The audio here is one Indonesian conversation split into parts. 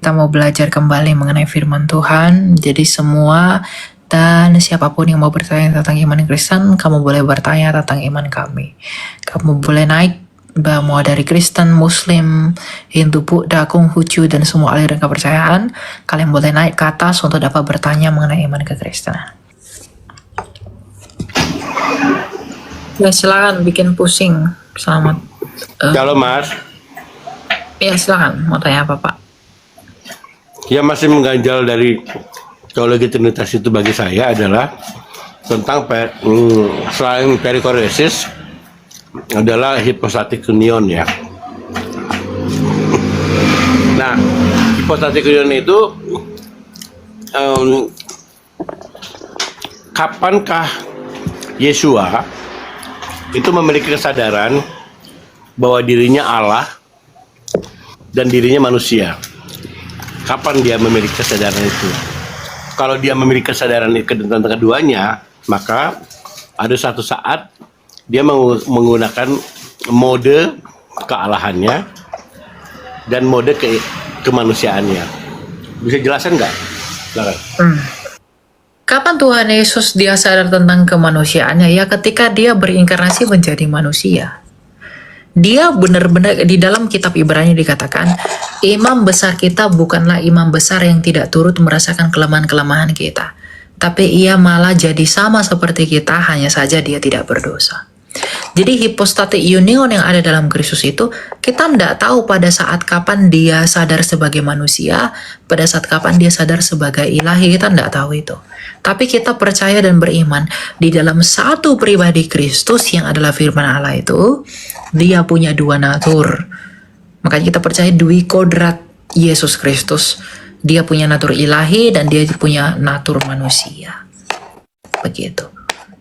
Kita mau belajar kembali mengenai firman Tuhan. Jadi semua dan siapapun yang mau bertanya tentang iman Kristen, kamu boleh bertanya tentang iman kami. Kamu boleh naik mau dari Kristen, Muslim, Hindu, Buddha, Konghucu, dan semua aliran kepercayaan. Kalian boleh naik ke atas untuk dapat bertanya mengenai iman kekristenan. Ya silakan bikin pusing. Selamat. Halo Mas. Ya silakan. Mau tanya apa Pak? Ya masih mengganjal dari teologi Trinitas itu bagi saya adalah tentang selain perikoresis adalah hypostatic union ya. Nah, hypostatic union itu kapankah Yesua itu memiliki kesadaran bahwa dirinya Allah dan dirinya manusia? Kapan dia memiliki kesadaran itu? Kalau dia memiliki kesadaran tentang keduanya, maka ada satu saat dia menggunakan mode kealahannya dan mode kemanusiaannya. Bisa jelasin nggak? Kapan Tuhan Yesus dia sadar tentang kemanusiaannya? Ya ketika dia berinkarnasi menjadi manusia. Dia benar-benar di dalam kitab Ibrani dikatakan, imam besar kita bukanlah imam besar yang tidak turut merasakan kelemahan-kelemahan kita, tapi ia malah jadi sama seperti kita, hanya saja dia tidak berdosa. Jadi hypostatic union yang ada dalam Kristus itu, kita tidak tahu pada saat kapan dia sadar sebagai manusia, pada saat kapan dia sadar sebagai ilahi, kita tidak tahu itu. Tapi kita percaya dan beriman di dalam satu pribadi Kristus yang adalah firman Allah itu, dia punya dua natur. Makanya kita percaya dui kodrat Yesus Kristus. Dia punya natur ilahi dan dia punya natur manusia. Begitu.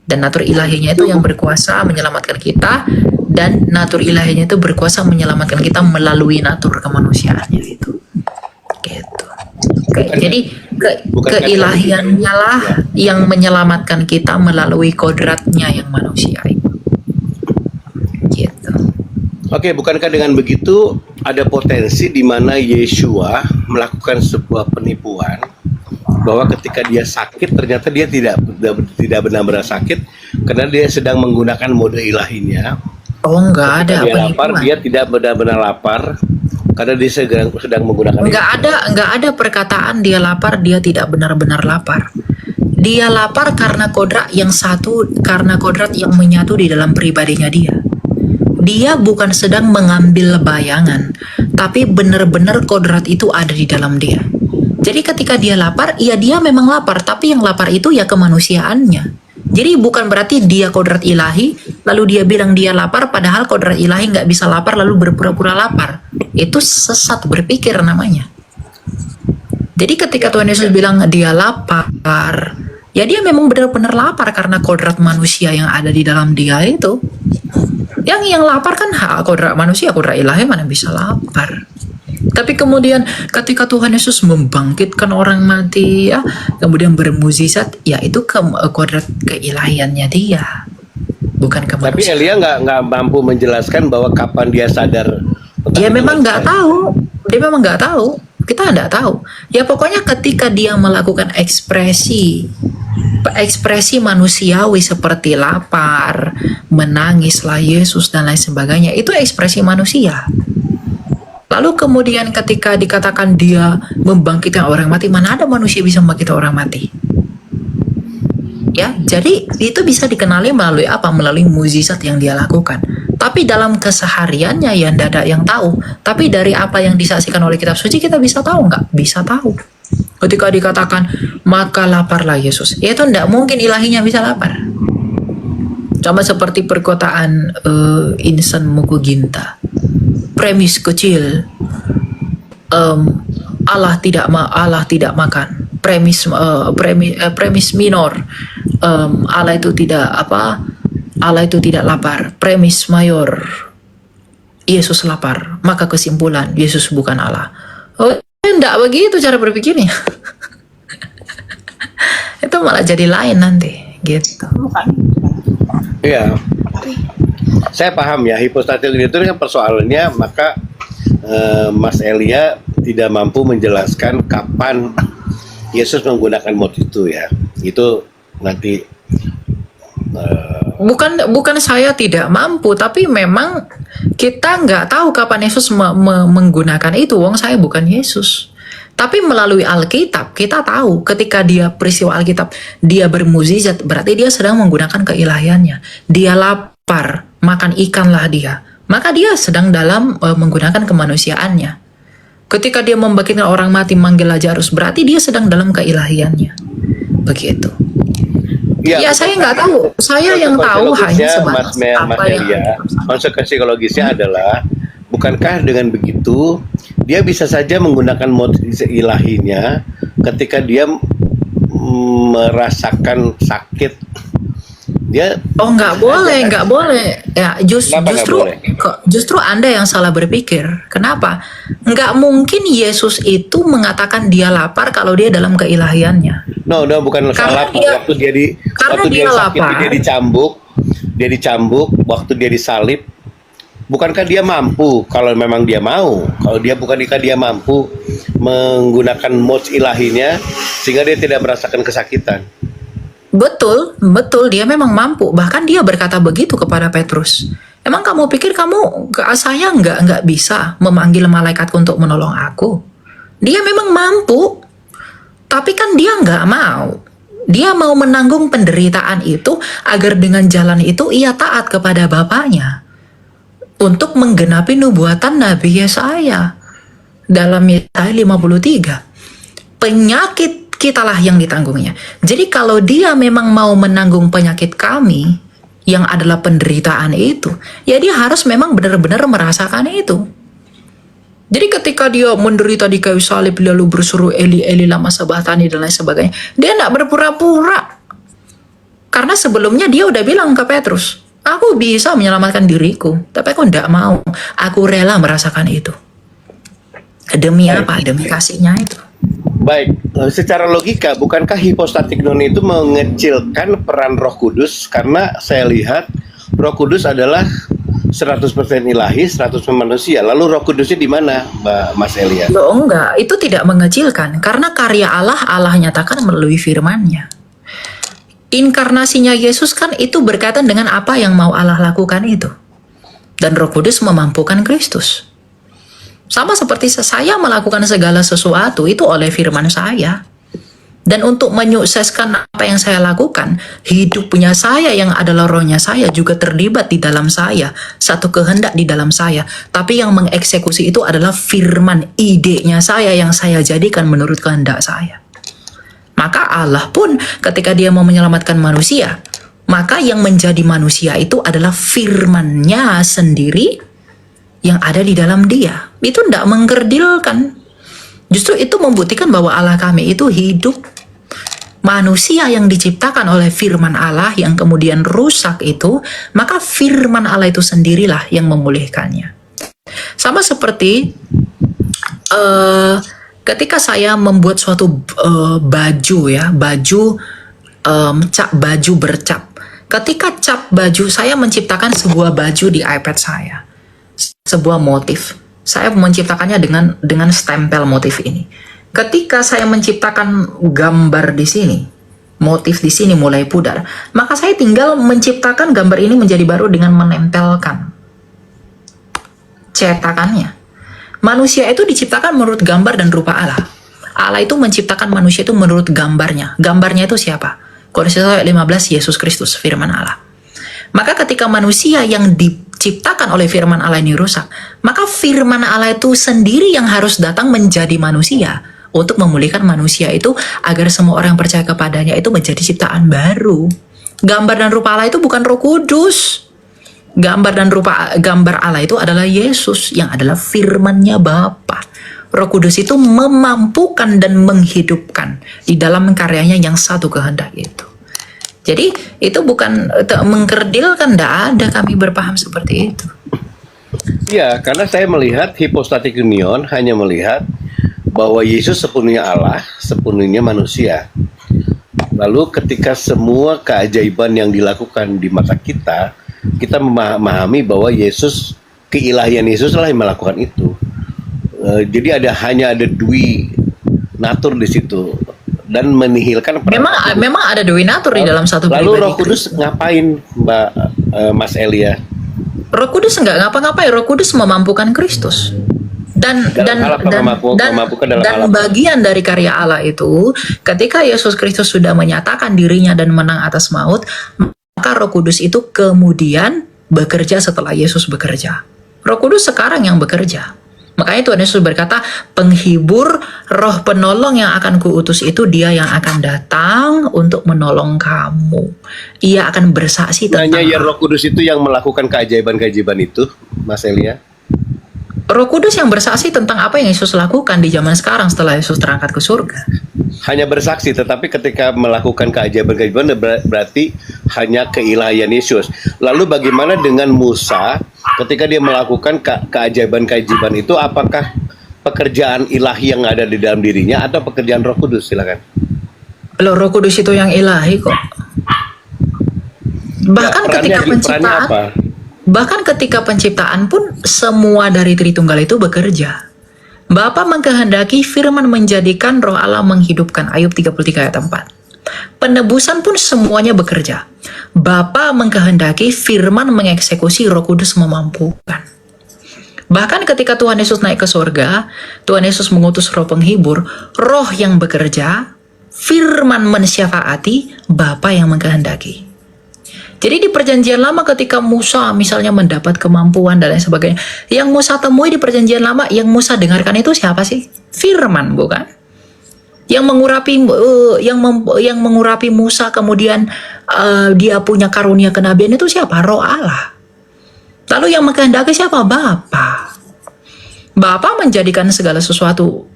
Dan natur ilahinya itu yang berkuasa menyelamatkan kita, dan natur ilahinya itu berkuasa menyelamatkan kita melalui natur kemanusiaannya itu. Gitu. Jadi keilahiannya lah yang menyelamatkan kita melalui kodratnya yang manusia itu. Gitu. Oke, bukankah dengan begitu ada potensi di mana Yesua melakukan sebuah penipuan bahwa ketika dia sakit ternyata dia tidak benar-benar sakit karena dia sedang menggunakan mode ilahinya. Oh, enggak ada dia penipuan. Lapar, dia tidak benar-benar lapar karena dia sedang menggunakan. Enggak ada perkataan dia lapar, dia tidak benar-benar lapar. Dia lapar karena kodrat yang satu, karena kodrat yang menyatu di dalam pribadinya dia. Dia bukan sedang mengambil bayangan, tapi benar-benar kodrat itu ada di dalam dia. Jadi ketika dia lapar, ya dia memang lapar, tapi yang lapar itu ya kemanusiaannya. Jadi bukan berarti dia kodrat ilahi, lalu dia bilang dia lapar, padahal kodrat ilahi nggak bisa lapar, lalu berpura-pura lapar. Itu sesat berpikir namanya. Jadi ketika Tuhan Yesus bilang dia lapar, ya dia memang benar-benar lapar karena kodrat manusia yang ada di dalam dia itu. Yang lapar kan kodrat manusia, kodrat ilahi mana bisa lapar. Tapi kemudian ketika Tuhan Yesus membangkitkan orang mati, ya, kemudian bermukjizat, ya itu kodrat keilahiannya dia, bukan kemanusiaan. Tapi Elia nggak mampu menjelaskan bahwa kapan dia sadar. Dia memang nggak tahu. Dia memang nggak tahu. Kita nggak tahu. Ya pokoknya ketika dia melakukan ekspresi manusiawi seperti lapar, menangislah Yesus dan lain sebagainya, itu ekspresi manusia. Lalu kemudian ketika dikatakan dia membangkitkan orang mati, mana ada manusia bisa membangkitkan orang mati? Ya, jadi itu bisa dikenali melalui apa? Melalui mukjizat yang dia lakukan. Tapi dalam kesehariannya ya tidak ada yang tahu. Tapi dari apa yang disaksikan oleh kitab suci kita bisa tahu nggak? Bisa tahu. Ketika dikatakan maka laparlah Yesus, ya itu tidak mungkin ilahinya bisa lapar. Sama seperti perkataan Insan Mukuginta. Premis kecil, Allah tidak makan. Premis minor, Allah itu tidak lapar. Premis mayor, Yesus lapar. Maka kesimpulan Yesus bukan Allah. Oh, enggak begitu cara berpikirnya. Itu malah jadi lain nanti, gitu. Iya. Saya paham ya, hipostatik itu kan persoalannya, maka Mas Elia tidak mampu menjelaskan kapan Yesus menggunakan mot itu ya. Itu nanti Bukan saya tidak mampu, tapi memang kita nggak tahu kapan Yesus menggunakan itu. Wong saya bukan Yesus. Tapi melalui Alkitab kita tahu ketika dia peristiwa Alkitab dia bermukjizat, berarti dia sedang menggunakan keilahiannya. Dia lapar, makan ikanlah dia. Maka dia sedang dalam menggunakan kemanusiaannya. Ketika dia membangkitkan orang mati manggil Lazarus, berarti dia sedang dalam keilahiannya. Begitu. Ya saya nggak tahu. Saya yang tahu hanya sebatas apa yang konsekuensi psikologisnya adalah, bukankah dengan begitu dia bisa saja menggunakan motivasi ilahinya ketika dia merasakan sakit? Dia nggak boleh. Ya justru Anda yang salah berpikir. Kenapa? Nggak mungkin Yesus itu mengatakan dia lapar kalau dia dalam keilahiannya. No, bukan salah. Waktu dia sakit, dia dicambuk, waktu dia disalib, bukankah dia mampu, kalau memang dia mau, bukankah dia mampu menggunakan mots ilahinya sehingga dia tidak merasakan kesakitan? Betul, dia memang mampu. Bahkan dia berkata begitu kepada Petrus. Emang kamu pikir saya nggak bisa memanggil malaikatku untuk menolong aku? Dia memang mampu, tapi kan dia nggak mau. Dia mau menanggung penderitaan itu agar dengan jalan itu ia taat kepada Bapaknya untuk menggenapi nubuatan Nabi Yesaya dalam Yesaya 53. Penyakit kitalah yang ditanggungnya. Jadi kalau dia memang mau menanggung penyakit kami yang adalah penderitaan itu, ya dia harus memang benar-benar merasakan itu. Jadi ketika dia menderita di kayu salib lalu berseru Eli Eli lama sabachthani dan lain sebagainya, dia tidak berpura-pura. Karena sebelumnya dia udah bilang ke Petrus, aku bisa menyelamatkan diriku, tapi aku tidak mau. Aku rela merasakan itu. Demi apa? Demi kasihnya itu. Baik, secara logika, bukankah hipostatik non itu mengecilkan peran Roh Kudus? Karena saya lihat Roh Kudus adalah 100% ilahi, 100% manusia. Lalu Roh Kudusnya di mana, Mas Elia? Loh enggak, itu tidak mengecilkan. Karena karya Allah nyatakan melalui firman-Nya. Inkarnasinya Yesus kan itu berkaitan dengan apa yang mau Allah lakukan itu. Dan Roh Kudus memampukan Kristus. Sama seperti saya melakukan segala sesuatu itu oleh firman saya. Dan untuk menyukseskan apa yang saya lakukan, hidupnya saya yang adalah rohnya saya juga terlibat di dalam saya. Satu kehendak di dalam saya. Tapi yang mengeksekusi itu adalah firman, idenya saya yang saya jadikan menurut kehendak saya. Maka Allah pun ketika dia mau menyelamatkan manusia, maka yang menjadi manusia itu adalah firman-Nya sendiri yang ada di dalam dia. Itu tidak mengkerdilkan. Justru itu membuktikan bahwa Allah kami itu hidup. Manusia yang diciptakan oleh firman Allah yang kemudian rusak itu, maka firman Allah itu sendirilah yang memulihkannya. Sama seperti ketika saya membuat suatu baju ya, baju bercap. Ketika cap baju, saya menciptakan sebuah baju di iPad saya. Sebuah motif. Saya menciptakannya dengan stempel motif ini. Ketika saya menciptakan gambar di sini, motif di sini mulai pudar, maka saya tinggal menciptakan gambar ini menjadi baru dengan menempelkan cetakannya. Manusia itu diciptakan menurut gambar dan rupa Allah. Allah itu menciptakan manusia itu menurut gambarnya. Gambarnya itu siapa? Korintus 15, Yesus Kristus, firman Allah. Maka ketika manusia yang diciptakan oleh firman Allah ini rusak, maka firman Allah itu sendiri yang harus datang menjadi manusia untuk memulihkan manusia itu agar semua orang percaya kepadanya itu menjadi ciptaan baru. Gambar dan rupa Allah itu bukan Roh Kudus. Gambar Allah itu adalah Yesus yang adalah firman-Nya Bapa. Roh Kudus itu memampukan dan menghidupkan di dalam karyanya yang satu kehendak itu. Jadi itu bukan mengkerdilkan, tidak ada kami berpaham seperti itu. Iya, karena saya melihat hipostatik union hanya melihat bahwa Yesus sepenuhnya Allah, sepenuhnya manusia. Lalu ketika semua keajaiban yang dilakukan di mata kita, kita memahami bahwa Yesus, keilahian Yesus lah yang melakukan itu. Jadi hanya ada dui natur di situ dan menihilkan peran Memang Roh Kudus. memang ada doi natur di dalam satu Lalu pribadi Roh Kudus Kristus. ngapain, Mas Elia? Roh Kudus nggak ngapa-ngapain, Roh Kudus memampukan Kristus. Dan Dalam dan hal apa? dan Memampukan dalam hal apa? bagian dari karya Allah itu, ketika Yesus Kristus sudah menyatakan dirinya dan menang atas maut, maka Roh Kudus itu kemudian bekerja setelah Yesus bekerja. Roh Kudus sekarang yang bekerja. Makanya Tuhan Yesus berkata, penghibur, roh penolong yang akan kuutus itu dia yang akan datang untuk menolong kamu. Ia akan bersaksi Sebenarnya tentang ya Roh Kudus itu yang melakukan keajaiban-keajaiban itu, Mas Elia. Roh Kudus yang bersaksi tentang apa yang Yesus lakukan di zaman sekarang setelah Yesus terangkat ke surga. Hanya bersaksi, tetapi ketika melakukan keajaiban-keajaiban berarti hanya keilahian Yesus. Lalu bagaimana dengan Musa ketika dia melakukan keajaiban-keajaiban itu? Apakah pekerjaan ilahi yang ada di dalam dirinya atau pekerjaan Roh Kudus? Silakan. Loh, Roh Kudus itu yang ilahi kok. Bahkan Ya, ketika perannya penciptaan, apa? bahkan ketika penciptaan pun semua dari Tritunggal itu bekerja. Bapa mengkehendaki firman menjadikan roh Allah menghidupkan. Ayub 33 ayat 4. Penebusan pun semuanya bekerja. Bapa mengkehendaki firman mengeksekusi, Roh Kudus memampukan. Bahkan ketika Tuhan Yesus naik ke surga, Tuhan Yesus mengutus roh penghibur, roh yang bekerja, firman mensyafaati, Bapa yang mengkehendaki. Jadi di perjanjian lama ketika Musa misalnya mendapat kemampuan dan lain sebagainya, yang Musa temui di perjanjian lama, yang Musa dengarkan itu siapa sih? Firman, bukan? Yang mengurapi Musa kemudian dia punya karunia kenabian itu siapa? Roh Allah. Lalu yang mengkehendaki siapa? Bapa. Bapa menjadikan segala sesuatu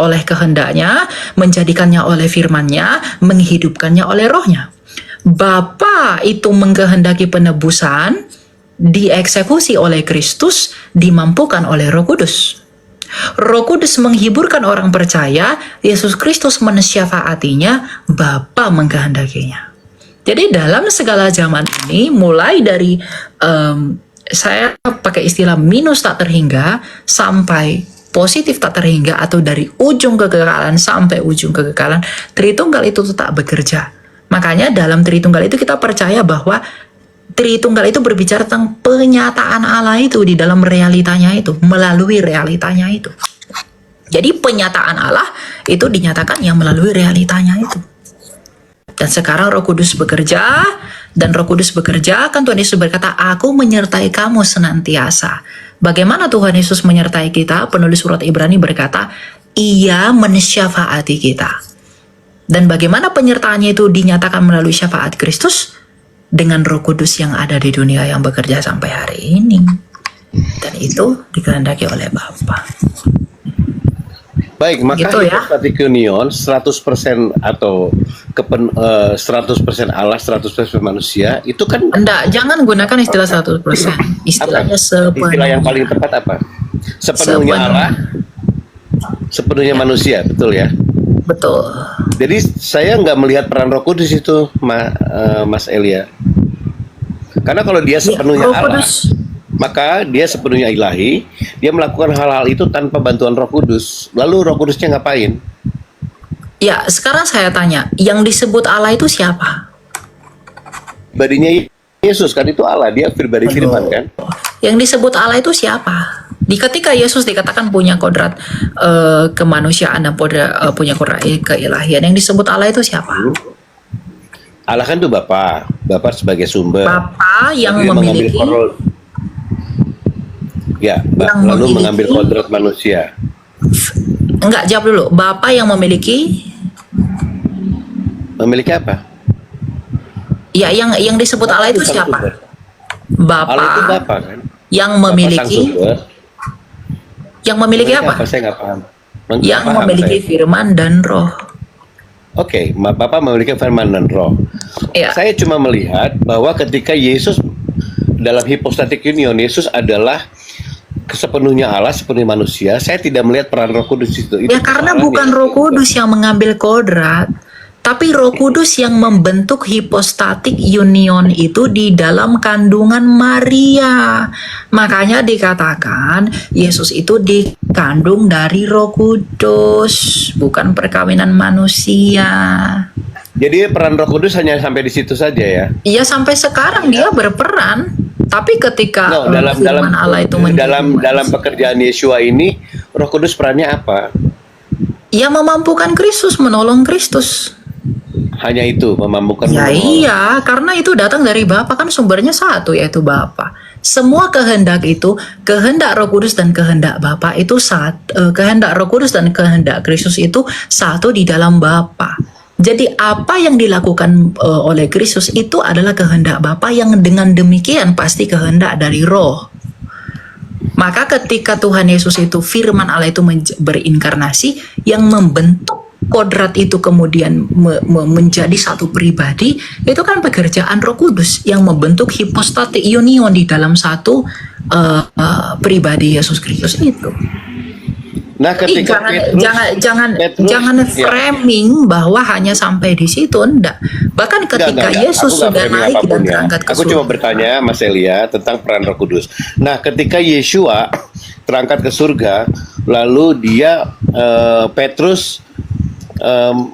oleh kehendaknya, menjadikannya oleh firman-Nya, menghidupkannya oleh rohnya. Bapa itu mengkehendaki penebusan, dieksekusi oleh Kristus, dimampukan oleh Roh Kudus. Roh Kudus menghiburkan orang percaya, Yesus Kristus mensyafaatinya, Bapa mengkehendakinya. Jadi dalam segala zaman ini, mulai dari saya pakai istilah minus tak terhingga sampai positif tak terhingga, atau dari ujung kekekalan sampai ujung kekekalan, Tritunggal itu tetap bekerja. Makanya dalam Tritunggal itu kita percaya bahwa Tritunggal itu berbicara tentang penyataan Allah itu di dalam realitanya itu, melalui realitanya itu. Jadi penyataan Allah itu dinyatakan yang melalui realitanya itu. Dan sekarang Roh Kudus bekerja, dan Roh Kudus bekerja, kan Tuhan Yesus berkata, aku menyertai kamu senantiasa. Bagaimana Tuhan Yesus menyertai kita? Penulis surat Ibrani berkata, Ia mensyafaati kita. Dan bagaimana penyertaannya itu dinyatakan melalui syafaat Kristus? Dengan Roh Kudus yang ada di dunia yang bekerja sampai hari ini. Dan itu dikehendaki oleh Bapa. Baik, maka Gitu ya. Hypostatic Union 100% atau 100% Allah, 100% manusia, itu kan Enggak, jangan gunakan istilah 100%. Istilahnya istilah yang paling tepat apa? Sepenuhnya Allah, sepenuhnya manusia, betul ya? Betul. Jadi saya nggak melihat peran Roh Kudus itu, Mas Elia. Karena kalau dia sepenuhnya Roh Allah, Kudus. maka dia sepenuhnya ilahi. Dia melakukan hal-hal itu tanpa bantuan Roh Kudus. Lalu Roh Kudusnya ngapain? Ya, sekarang saya tanya, yang disebut Allah itu siapa? Pribadinya Yesus kan, itu Allah, dia pribadi firman kan. Yang disebut Allah itu siapa? Ketika Yesus dikatakan punya kodrat kemanusiaan dan punya kodrat keilahian, yang disebut Allah itu siapa? Allah kan itu Bapa sebagai sumber. Bapa yang Dia memiliki, lalu mengambil kodrat manusia. enggak, jawab dulu. Bapa yang memiliki apa? Ya, yang disebut Allah itu siapa? Allah itu Bapa Bapa kan. yang Bapa sang memiliki, sumber. yang memiliki apa? Saya nggak paham. Yang Nggak paham memiliki saya. firman dan roh. Oke, Bapa memiliki firman dan roh. Ya. Saya cuma melihat bahwa ketika Yesus dalam hypostatic union, Yesus adalah sepenuhnya Allah, sepenuhnya manusia. Saya tidak melihat peran Roh Kudus itu. Ya karena persoalannya. bukan Roh Kudus yang mengambil kodrat, Tapi Roh Kudus yang membentuk hipostatik union itu di dalam kandungan Maria. Makanya dikatakan Yesus itu dikandung dari Roh Kudus, bukan perkawinan manusia. Jadi peran Roh Kudus hanya sampai di situ saja ya. Iya, sampai sekarang dia berperan. Tapi ketika No, dalam firman Allah itu menjadi dalam manusia, pekerjaan Yesua ini Roh Kudus perannya apa? ia memampukan Kristus, menolong Kristus. Hanya itu, memampukan Ya menolong. iya, karena itu datang dari Bapa, kan sumbernya satu, yaitu Bapa. Semua kehendak itu, kehendak Roh Kudus dan kehendak Bapa itu kehendak Roh Kudus dan kehendak Kristus itu satu di dalam Bapa. Jadi apa yang dilakukan oleh Kristus itu adalah kehendak Bapa, yang dengan demikian pasti kehendak dari Roh. Maka ketika Tuhan Yesus itu, firman Allah itu berinkarnasi, yang membentuk kodrat itu kemudian menjadi satu pribadi, itu kan pekerjaan Roh Kudus yang membentuk hipostatik union di dalam satu pribadi Yesus Kristus itu. Nah, Jadi ketika Petrus, jangan ya. framing bahwa hanya sampai di situ, enggak. Bahkan ketika Enggak. Yesus Aku nggak sudah framing naik apapun dan ya. terangkat ke Aku cuma surga. bertanya Mas Elia tentang peran Roh Kudus. Nah, ketika Yesua terangkat ke surga, lalu dia Petrus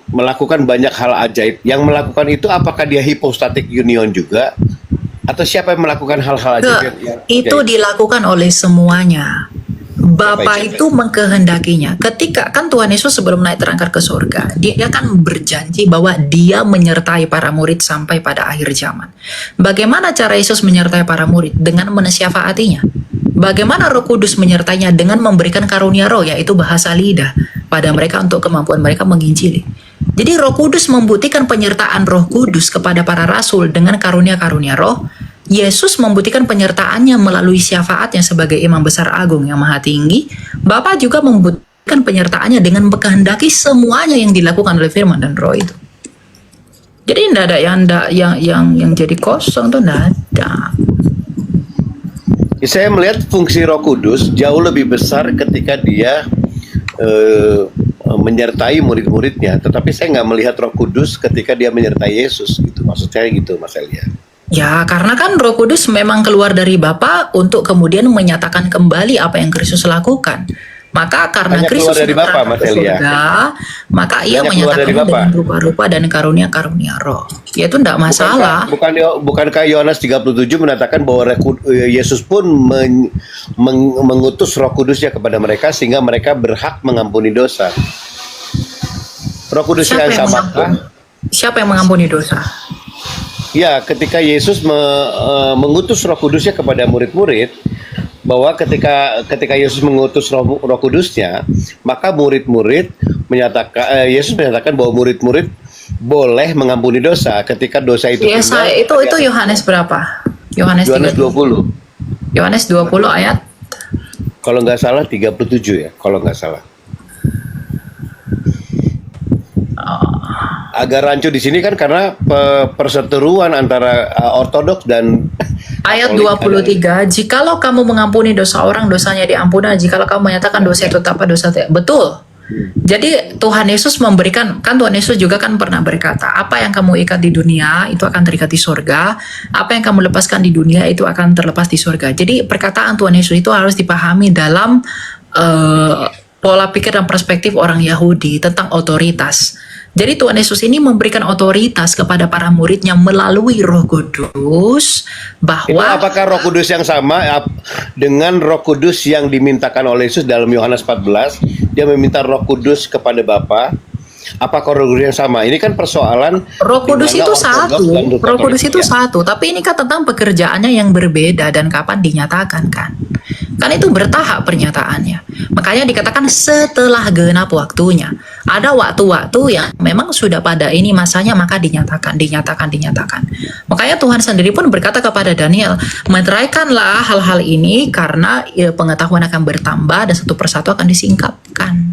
melakukan banyak hal ajaib. Yang melakukan itu apakah dia hipostatik union juga? Atau siapa yang melakukan hal-hal ajaib? Itu dilakukan oleh semuanya. Bapa itu mengkehendakinya. Ketika kan Tuhan Yesus sebelum naik terangkat ke surga, dia kan berjanji bahwa dia menyertai para murid sampai pada akhir zaman. Bagaimana cara Yesus menyertai para murid? Dengan menasyafaatinya. Bagaimana Roh Kudus menyertainya? Dengan memberikan karunia roh, yaitu bahasa lidah pada mereka untuk kemampuan mereka menginjili. Jadi Roh Kudus membuktikan penyertaan Roh Kudus kepada para rasul dengan karunia-karunia roh. Yesus membuktikan penyertaannya melalui syafaatnya sebagai Imam Besar Agung yang Maha Tinggi. Bapa juga membuktikan penyertaannya dengan mengkehendaki semuanya yang dilakukan oleh firman dan roh itu. Jadi tidak ada yang jadi kosong, tuh tidak ada. Saya melihat fungsi Roh Kudus jauh lebih besar ketika dia menyertai murid-muridnya. Tetapi saya nggak melihat Roh Kudus ketika dia menyertai Yesus. Gitu. Maksud saya gitu, Mas Elia. Ya, karena kan Roh Kudus memang keluar dari Bapa untuk kemudian menyatakan kembali apa yang Kristus lakukan. Maka karena Hanya Kristus keluar dari Bapa, Mas Elia. maka ia Hanya keluar dari menyatakan Bapa. dengan rupa-rupa dan karunia-karunia roh. Ya itu tidak masalah. Bukankah Yohanes 37 menatakan bahwa Yesus pun mengutus Roh Kudusnya kepada mereka sehingga mereka berhak mengampuni dosa. Roh Kudus yang sama. Siapa yang mengampuni dosa? Ya, ketika Yesus mengutus Roh Kudusnya kepada murid-murid, bahwa ketika Yesus mengutus Roh Kudusnya, maka murid-murid menyatakan Yesus menyatakan bahwa murid-murid boleh mengampuni dosa ketika dosa itu. Itu Yohanes berapa? Yohanes 20. Yohanes 20 ayat. Kalau nggak salah 37 ya, kalau nggak salah. Agak rancu di sini kan karena perseteruan antara ortodoks dan Ayat Katolik. 23, jikalau kamu mengampuni dosa orang, dosanya diampuni. Jikalau kamu menyatakan dosa itu apa, dosa tidak. Betul. Jadi Tuhan Yesus memberikan, kan Tuhan Yesus juga kan pernah berkata, apa yang kamu ikat di dunia itu akan terikat di surga, apa yang kamu lepaskan di dunia itu akan terlepas di surga. Jadi perkataan Tuhan Yesus itu harus dipahami dalam pola pikir dan perspektif orang Yahudi tentang otoritas. Jadi Tuhan Yesus ini memberikan otoritas kepada para muridnya melalui Roh Kudus, Itu bahwa apakah Roh Kudus yang sama dengan Roh Kudus yang dimintakan oleh Yesus dalam Yohanes 14? Dia meminta Roh Kudus kepada Bapa. Apakah Roh Kudus yang sama? Ini kan persoalan Roh Kudus di mana itu Ortodoks satu, dan Roh Kudus Katolik, itu ya. satu, tapi ini kan tentang pekerjaannya yang berbeda dan kapan dinyatakan kan. Kan itu bertahap pernyataannya. Makanya dikatakan setelah genap waktunya. Ada waktu-waktu yang memang sudah pada ini masanya, maka dinyatakan. Makanya Tuhan sendiri pun berkata kepada Daniel, meteraikanlah hal-hal ini karena pengetahuan akan bertambah dan satu persatu akan disingkapkan.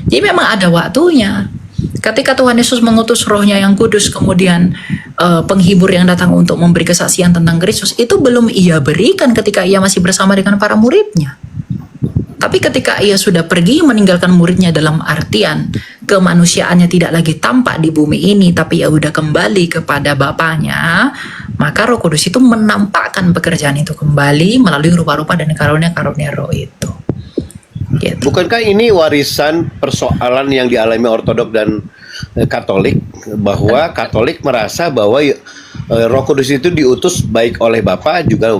Jadi memang ada waktunya. Ketika Tuhan Yesus mengutus rohnya yang kudus, kemudian penghibur yang datang untuk memberi kesaksian tentang Kristus, itu belum ia berikan ketika ia masih bersama dengan para muridnya. Tapi ketika ia sudah pergi meninggalkan muridnya dalam artian kemanusiaannya tidak lagi tampak di bumi ini, tapi ya udah kembali kepada Bapaknya, maka Roh Kudus itu menampakkan pekerjaan itu kembali melalui rupa-rupa dan karunia-karunia Roh itu. Gitu. Bukankah ini warisan persoalan yang dialami Ortodok dan Katolik, bahwa Katolik merasa bahwa Roh Kudus itu diutus baik oleh Bapa juga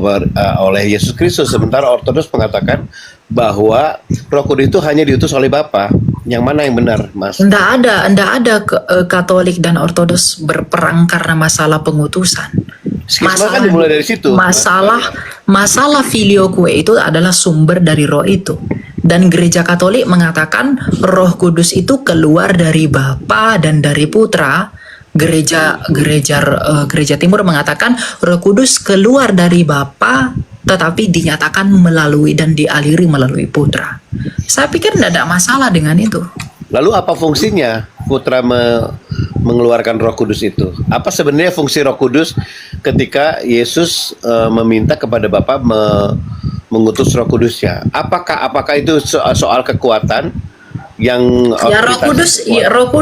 oleh Yesus Kristus, sementara Ortodoks mengatakan bahwa Roh Kudus itu hanya diutus oleh Bapa. Yang mana yang benar, Mas? Nggak ada Katolik dan Ortodoks berperang karena masalah pengutusan. Skisma kan dimulai dari situ. Masalah filioque itu adalah sumber dari Roh itu. Dan Gereja Katolik mengatakan Roh Kudus itu keluar dari Bapa dan dari Putra. Gereja Timur mengatakan Roh Kudus keluar dari Bapa tetapi dinyatakan melalui dan dialiri melalui Putra. Saya pikir tidak ada masalah dengan itu. Lalu apa fungsinya Putra mengeluarkan Roh Kudus itu? Apa sebenarnya fungsi Roh Kudus ketika Yesus meminta kepada Bapa mengutus Roh Kudusnya? Apakah itu soal kekuatan yang ya Roh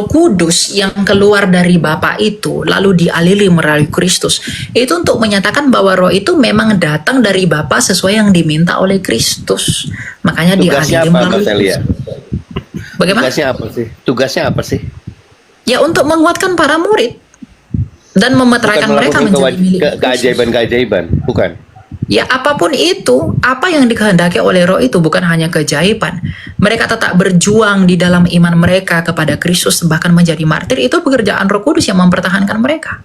Kudus yang keluar dari Bapa itu lalu dialiri melalui Kristus itu untuk menyatakan bahwa Roh itu memang datang dari Bapa sesuai yang diminta oleh Kristus, makanya dialiri melalui Kristus. Bagaimana? Tugasnya apa sih? Ya untuk menguatkan para murid dan memeteraikan mereka menjadi milik keajaiban-keajaiban, bukan? Ya apapun itu, apa yang dikehendaki oleh Roh itu bukan hanya keajaiban. Mereka tetap berjuang di dalam iman mereka kepada Kristus bahkan menjadi martir, itu pekerjaan Roh Kudus yang mempertahankan mereka.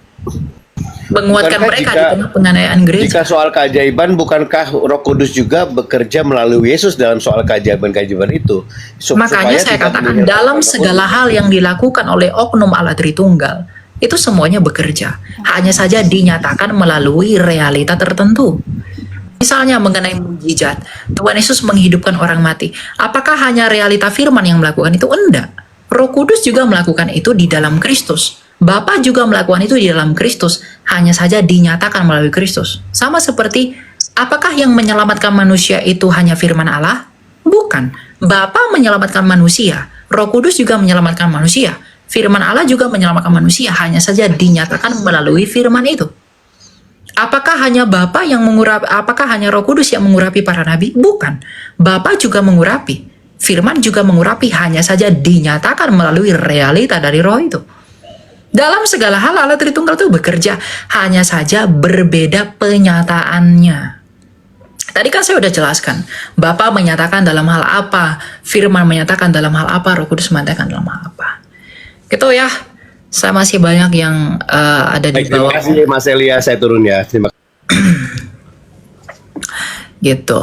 Menguatkan mereka di tengah penganiayaan gereja. Jika soal keajaiban, bukankah Roh Kudus juga bekerja melalui Yesus dalam soal keajaiban-keajaiban itu? Makanya saya katakan dalam segala hal yang dilakukan oleh oknum Allah Tritunggal, itu semuanya bekerja. Hanya saja dinyatakan melalui realita tertentu. Misalnya mengenai mukjizat, Tuhan Yesus menghidupkan orang mati. Apakah hanya realita firman yang melakukan itu? Enggak. Roh Kudus juga melakukan itu di dalam Kristus. Bapa juga melakukan itu di dalam Kristus. Hanya saja dinyatakan melalui Kristus. Sama seperti, apakah yang menyelamatkan manusia itu hanya firman Allah? Bukan. Bapa menyelamatkan manusia. Roh Kudus juga menyelamatkan manusia. Firman Allah juga menyelamatkan manusia. Hanya saja dinyatakan melalui firman itu. Apakah hanya Bapa yang mengurapi, apakah hanya Roh Kudus yang mengurapi para nabi? Bukan. Bapa juga mengurapi. Firman juga mengurapi, hanya saja dinyatakan melalui realita dari Roh itu. Dalam segala hal Allah Tritunggal itu bekerja, hanya saja berbeda penyataannya. Tadi kan saya udah jelaskan, Bapa menyatakan dalam hal apa, Firman menyatakan dalam hal apa, Roh Kudus menyatakan dalam hal apa. Gitu ya. Saya masih banyak yang ada di bawah. Terima kasih Mas Elia, saya turun ya. Terima kasih. Gitu.